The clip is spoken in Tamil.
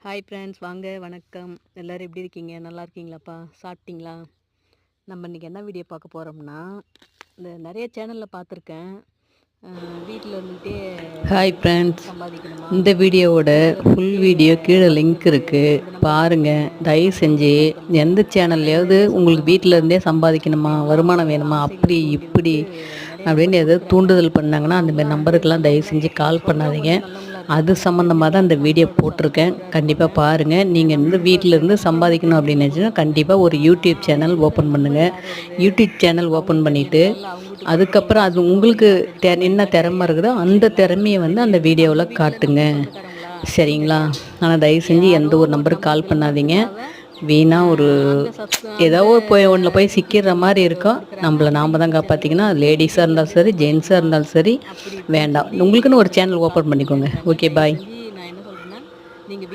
ஹாய் ஃப்ரெண்ட்ஸ், வாங்க வணக்கம். எல்லோரும் எப்படி இருக்கீங்க? நல்லா இருக்கீங்களாப்பா? சாப்பிட்டீங்களா? நம்ம இன்றைக்கி என்ன வீடியோ பார்க்க போகிறோம்னா, இந்த நிறைய சேனலில் பார்த்துருக்கேன். வீட்டில் இருந்துகிட்டே ஹாய் ஃப்ரெண்ட்ஸ், சம்பாதிக்கணுமா? இந்த வீடியோவோட ஃபுல் வீடியோ கீழே லிங்க் இருக்குது, பாருங்கள். தயவு செஞ்சு எந்த சேனல்லையாவது உங்களுக்கு வீட்டில் இருந்தே சம்பாதிக்கணுமா, வருமானம் வேணுமா, அப்படி இப்படி அப்படின்னு எதாவது தூண்டுதல் பண்ணாங்கன்னா அந்தமாதிரி நம்பருக்கெல்லாம் தயவு செஞ்சு கால் பண்ணாதீங்க. அது சம்மந்தமாக தான் இந்த வீடியோ போட்டிருக்கேன். கண்டிப்பாக பாருங்கள். நீங்கள் வந்து வீட்டில் இருந்து சம்பாதிக்கணும் அப்படின்னு நினச்சிங்கன்னா கண்டிப்பாக ஒரு யூடியூப் சேனல் ஓப்பன் பண்ணுங்கள். யூடியூப் சேனல் ஓப்பன் பண்ணிவிட்டு அதுக்கப்புறம் அது உங்களுக்கு என்ன திறமை இருக்குதோ அந்த திறமையை வந்து அந்த வீடியோவில் காட்டுங்க, சரிங்களா? ஆனால் தயவு செஞ்சு எந்த ஒரு நம்பருக்கு கால் பண்ணாதீங்க. வீணாக ஒரு ஏதோ ஒன்றில் போய் சிக்கிற மாதிரி இருக்கும். நம்மளை நாம் தான் காப்பாற்றிக்கணும். அது லேடிஸாக இருந்தாலும் சரி, ஜென்ஸாக இருந்தாலும் சரி, வேண்டாம். உங்களுக்குன்னு ஒரு சேனல் ஓப்பன் பண்ணிக்கோங்க. ஓகே, பாய். நான் என்ன சொல்கிறேன்னா, நீங்கள்